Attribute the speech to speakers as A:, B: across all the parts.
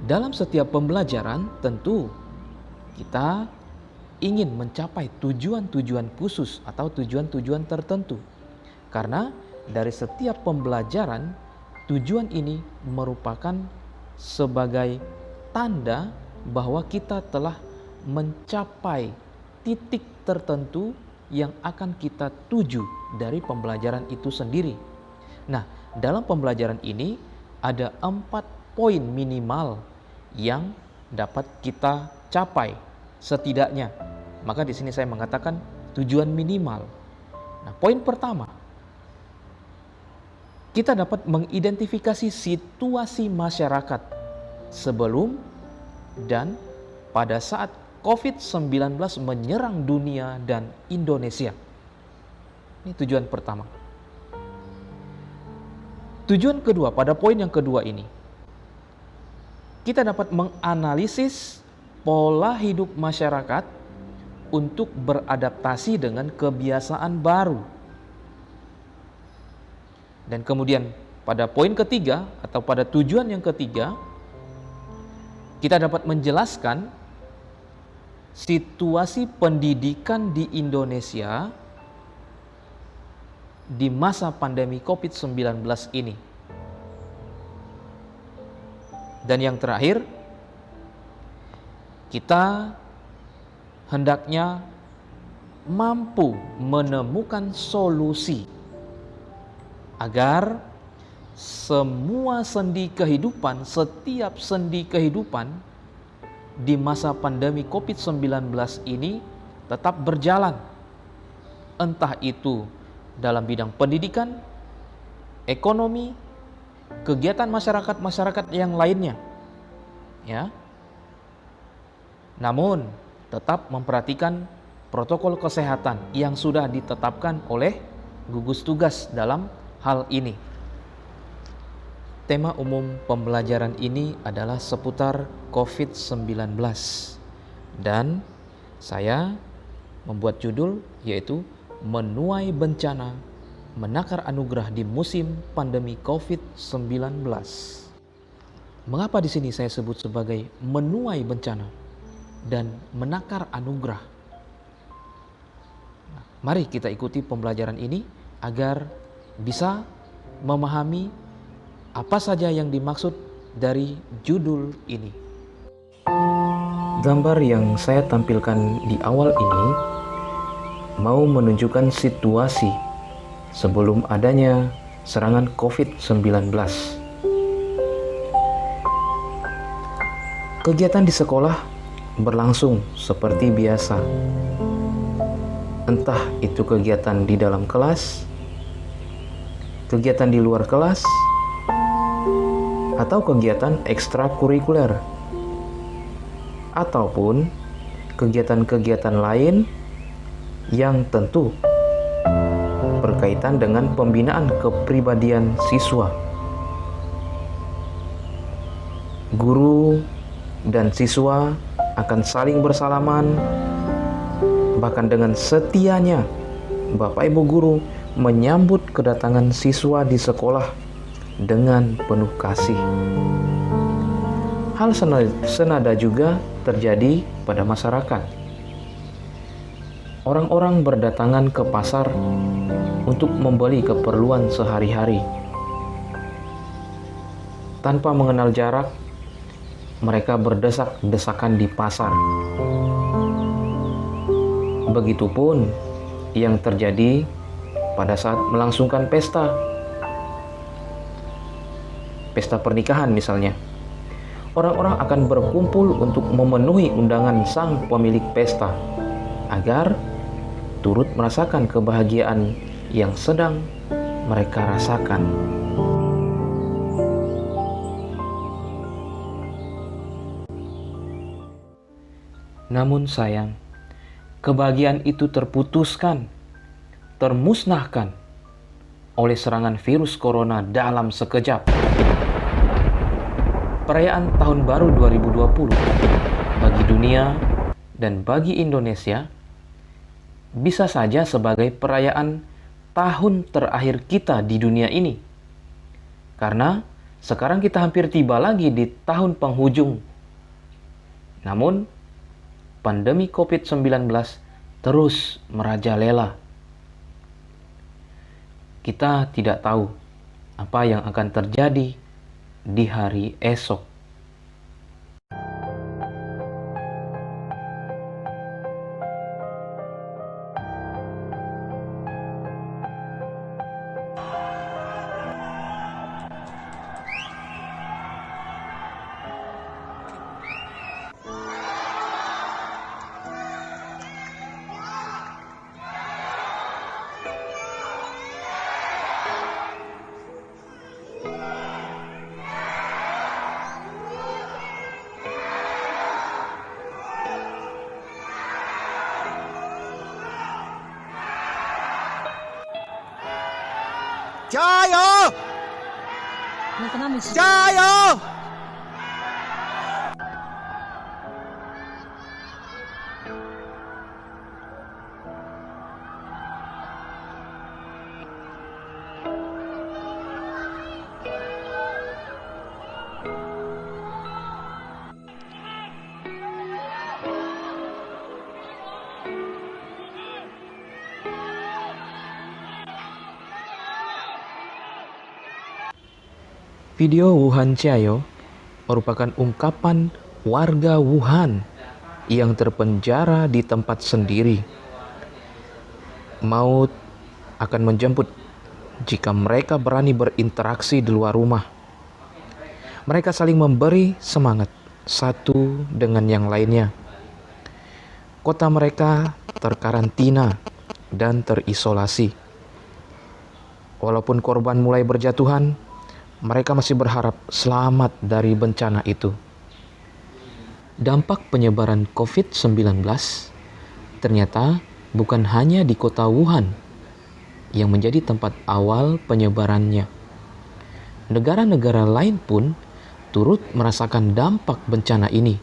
A: Dalam setiap pembelajaran, tentu kita ingin mencapai tujuan-tujuan khusus atau tujuan-tujuan tertentu. Karena dari setiap pembelajaran, tujuan ini merupakan sebagai tanda bahwa kita telah mencapai titik tertentu yang akan kita tuju dari pembelajaran itu sendiri. Nah, dalam pembelajaran ini ada 4 poin minimal yang dapat kita capai setidaknya. Maka di sini saya mengatakan tujuan minimal. Nah, poin pertama, kita dapat mengidentifikasi situasi masyarakat sebelum dan pada saat COVID-19 menyerang dunia dan Indonesia. Ini tujuan pertama. Tujuan kedua, pada poin yang kedua ini, kita dapat menganalisis pola hidup masyarakat untuk beradaptasi dengan kebiasaan baru. Dan kemudian pada poin ketiga atau pada tujuan yang ketiga, kita dapat menjelaskan situasi pendidikan di Indonesia di masa pandemi COVID-19 ini. Dan yang terakhir, kita hendaknya mampu menemukan solusi agar semua sendi kehidupan, setiap sendi kehidupan di masa pandemi COVID-19 ini tetap berjalan. Entah itu dalam bidang pendidikan, ekonomi, kegiatan masyarakat yang lainnya. Ya. Namun tetap memperhatikan protokol kesehatan yang sudah ditetapkan oleh gugus tugas dalam hal ini. Tema umum pembelajaran ini adalah seputar COVID-19 dan saya membuat judul yaitu Menuai Bencana, Menakar Anugerah di Musim Pandemi COVID-19. Mengapa di sini saya sebut sebagai menuai bencana dan menakar anugerah? Nah, mari kita ikuti pembelajaran ini agar bisa memahami apa saja yang dimaksud dari judul ini. Gambar yang saya tampilkan di awal ini mau menunjukkan situasi sebelum adanya serangan COVID-19. Kegiatan di sekolah berlangsung seperti biasa. Entah itu kegiatan di dalam kelas, kegiatan di luar kelas, atau kegiatan ekstrakurikuler, ataupun kegiatan-kegiatan lain yang tentu berkaitan dengan pembinaan kepribadian siswa. Guru dan siswa akan saling bersalaman, bahkan dengan setianya Bapak Ibu guru menyambut kedatangan siswa di sekolah dengan penuh kasih. Hal senada juga terjadi pada masyarakat. Orang-orang berdatangan ke pasar untuk membeli keperluan sehari-hari. Tanpa mengenal jarak, mereka berdesak-desakan di pasar. Begitupun yang terjadi pada saat melangsungkan pesta pernikahan misalnya. Orang-orang akan berkumpul untuk memenuhi undangan sang pemilik pesta agar turut merasakan kebahagiaan yang sedang mereka rasakan. Namun sayang, kebahagiaan itu terputuskan, termusnahkan oleh serangan virus corona dalam sekejap. Perayaan Tahun Baru 2020 bagi dunia dan bagi Indonesia bisa saja sebagai perayaan tahun terakhir kita di dunia ini. Karena Sekarang kita hampir tiba lagi di tahun penghujung. Namun, pandemi COVID-19 terus merajalela. Kita tidak tahu apa yang akan terjadi di hari esok.
B: Jayo! Jayo!
A: Video Wuhan Chiayo merupakan ungkapan warga Wuhan yang terpenjara di tempat sendiri. Maut akan menjemput jika mereka berani berinteraksi di luar rumah. Mereka saling memberi semangat satu dengan yang lainnya. Kota mereka terkarantina dan terisolasi. Walaupun korban mulai berjatuhan, mereka masih berharap selamat dari bencana itu. Dampak penyebaran COVID-19 ternyata bukan hanya di kota Wuhan yang menjadi tempat awal penyebarannya. Negara-negara lain pun turut merasakan dampak bencana ini.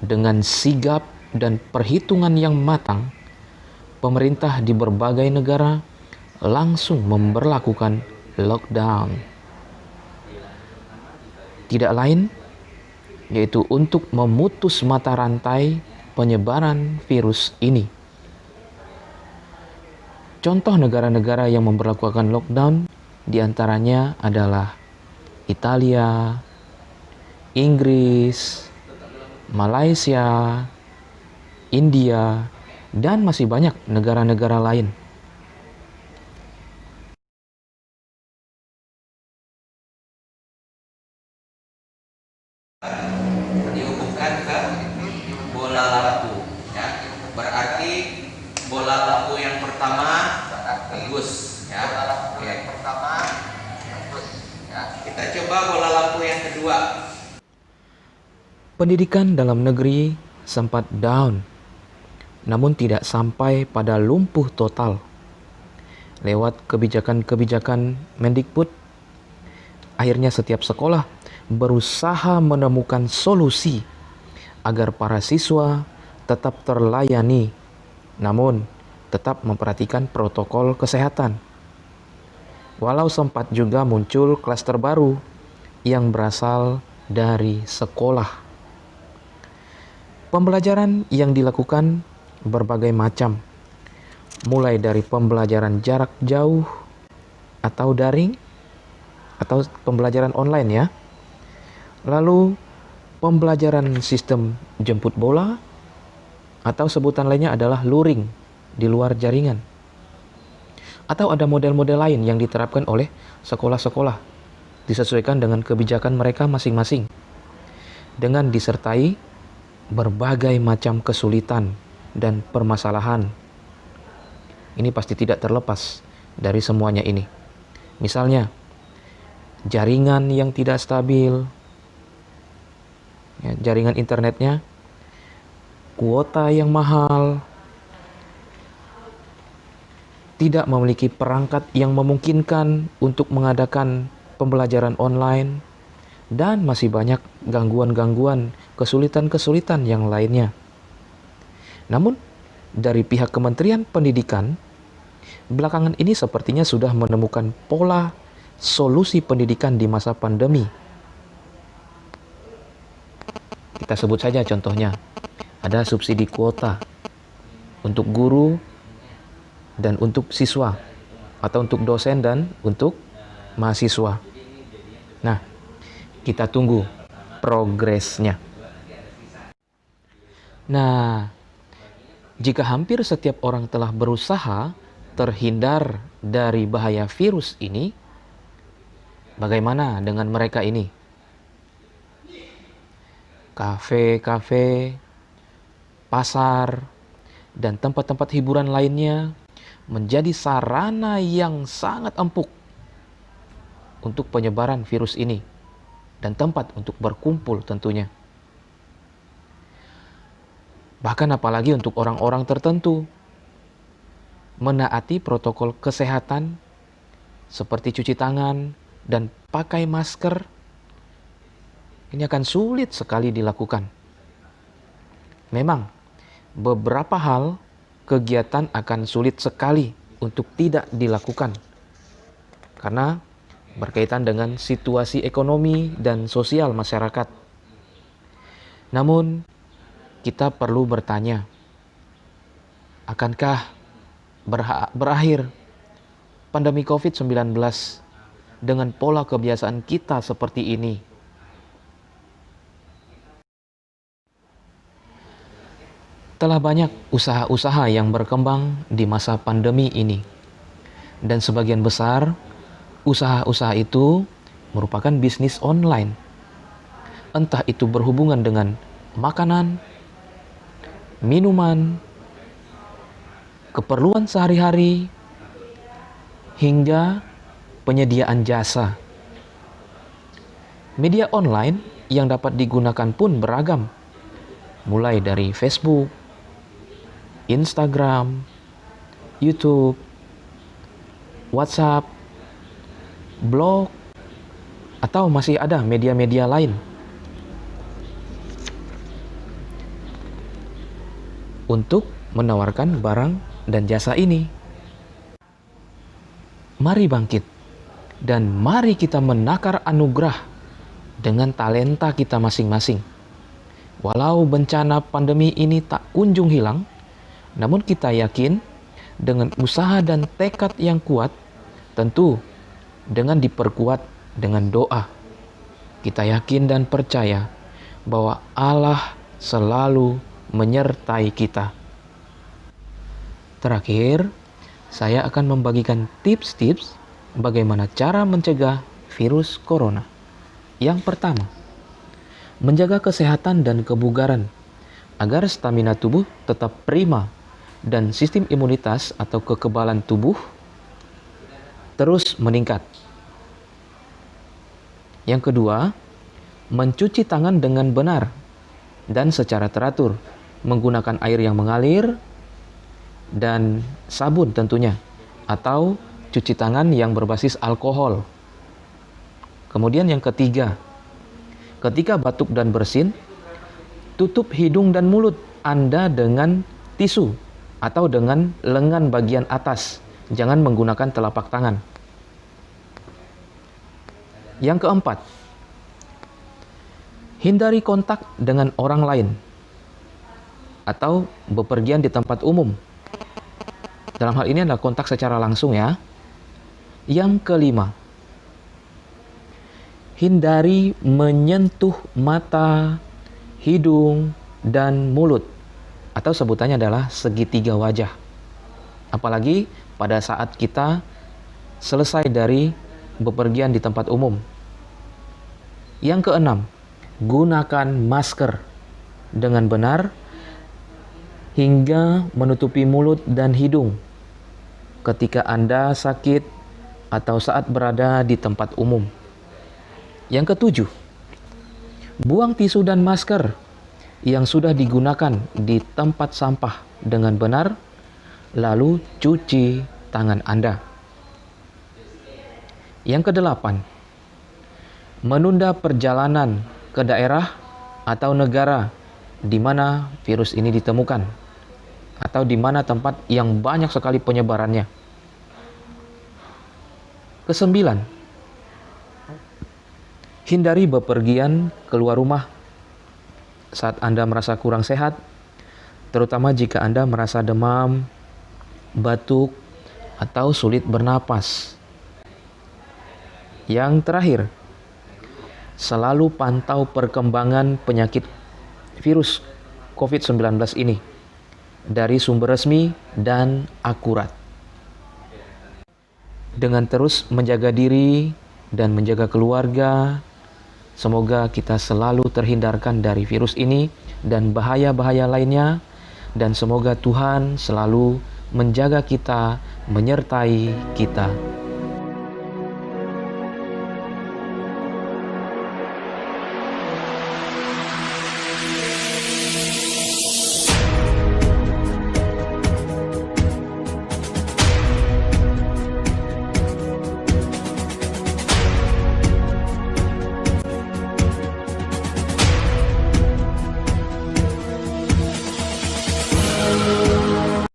A: Dengan sigap dan perhitungan yang matang, pemerintah di berbagai negara langsung memberlakukan lockdown. Tidak lain yaitu untuk memutus mata rantai penyebaran virus ini. Contoh negara-negara yang memberlakukan lockdown diantaranya adalah Italia, Inggris, Malaysia, India, dan masih banyak negara-negara lain.
C: Dihubungkan ke bola lampu, ya. Berarti bola lampu yang pertama bagus, ya. Oke. Kita coba bola lampu yang kedua.
A: Pendidikan dalam negeri sempat down, namun tidak sampai pada lumpuh total. Lewat kebijakan-kebijakan Mendikbud, akhirnya setiap sekolah berusaha menemukan solusi agar para siswa tetap terlayani, namun tetap memperhatikan protokol kesehatan. Walau sempat juga muncul klaster baru yang berasal dari sekolah. Pembelajaran yang dilakukan berbagai macam, mulai dari pembelajaran jarak jauh atau daring, atau pembelajaran online ya. Lalu pembelajaran sistem jemput bola, atau sebutan lainnya adalah luring di luar jaringan. Atau ada model-model lain yang diterapkan oleh sekolah-sekolah, disesuaikan dengan kebijakan mereka masing-masing, dengan disertai berbagai macam kesulitan dan permasalahan. Ini pasti tidak terlepas dari semuanya ini. Misalnya, jaringan yang tidak stabil, ya, jaringan internetnya, kuota yang mahal, tidak memiliki perangkat yang memungkinkan untuk mengadakan pembelajaran online, dan masih banyak gangguan-gangguan, kesulitan-kesulitan yang lainnya. Namun, dari pihak Kementerian Pendidikan, belakangan ini sepertinya sudah menemukan pola solusi pendidikan di masa pandemi. Kita sebut saja contohnya, ada subsidi kuota untuk guru dan untuk siswa, atau untuk dosen dan untuk mahasiswa. Nah, kita tunggu progresnya. Nah, jika hampir setiap orang telah berusaha terhindar dari bahaya virus ini, bagaimana dengan mereka ini? Kafe-kafe, pasar, dan tempat-tempat hiburan lainnya menjadi sarana yang sangat empuk untuk penyebaran virus ini dan tempat untuk berkumpul tentunya. Bahkan apalagi untuk orang-orang tertentu, menaati protokol kesehatan seperti cuci tangan dan pakai masker, ini akan sulit sekali dilakukan. Memang, beberapa hal kegiatan akan sulit sekali untuk tidak dilakukan karena berkaitan dengan situasi ekonomi dan sosial masyarakat. Namun, kita perlu bertanya, akankah berakhir pandemi COVID-19 dengan pola kebiasaan kita seperti ini? Telah banyak usaha-usaha yang berkembang di masa pandemi ini, dan sebagian besar usaha-usaha itu merupakan bisnis online. Entah itu berhubungan dengan makanan, minuman, keperluan sehari-hari, hingga penyediaan jasa. Media online yang dapat digunakan pun beragam, mulai dari Facebook, Instagram, YouTube, WhatsApp, blog, atau masih ada media-media lain. Untuk menawarkan barang dan jasa ini. Mari bangkit dan mari kita menakar anugerah dengan talenta kita masing-masing. Walau bencana pandemi ini tak kunjung hilang, namun kita yakin dengan usaha dan tekad yang kuat, tentu dengan diperkuat dengan doa, kita yakin dan percaya bahwa Allah selalu menyertai kita. Terakhir, saya akan membagikan tips-tips bagaimana cara mencegah virus corona. Yang pertama, menjaga kesehatan dan kebugaran agar stamina tubuh tetap prima dan sistem imunitas atau kekebalan tubuh terus meningkat. Yang kedua, mencuci tangan dengan benar dan secara teratur, menggunakan air yang mengalir dan sabun tentunya, atau cuci tangan yang berbasis alkohol. Kemudian yang ketiga, ketika batuk dan bersin, tutup hidung dan mulut Anda dengan tisu atau dengan lengan bagian atas. Jangan menggunakan telapak tangan. Yang keempat, hindari kontak dengan orang lain atau bepergian di tempat umum. Dalam hal ini adalah kontak secara langsung ya. Yang kelima, hindari menyentuh mata, hidung, dan mulut, atau sebutannya adalah segitiga wajah. Apalagi pada saat kita selesai dari bepergian di tempat umum. Yang keenam, gunakan masker dengan benar hingga menutupi mulut dan hidung ketika Anda sakit atau saat berada di tempat umum. Yang ketujuh, buang tisu dan masker yang sudah digunakan di tempat sampah dengan benar, lalu cuci tangan Anda. Yang kedelapan, menunda perjalanan ke daerah atau negara di mana virus ini ditemukan, atau di mana tempat yang banyak sekali penyebarannya. Kesembilan, Hindari bepergian keluar rumah saat Anda merasa kurang sehat, terutama jika Anda merasa demam, batuk, atau sulit bernapas. Yang terakhir, selalu pantau perkembangan penyakit virus COVID-19 ini dari sumber resmi dan akurat. Dengan terus menjaga diri dan menjaga keluarga, semoga kita selalu terhindarkan dari virus ini dan bahaya-bahaya lainnya, dan semoga Tuhan selalu menjaga kita, menyertai kita.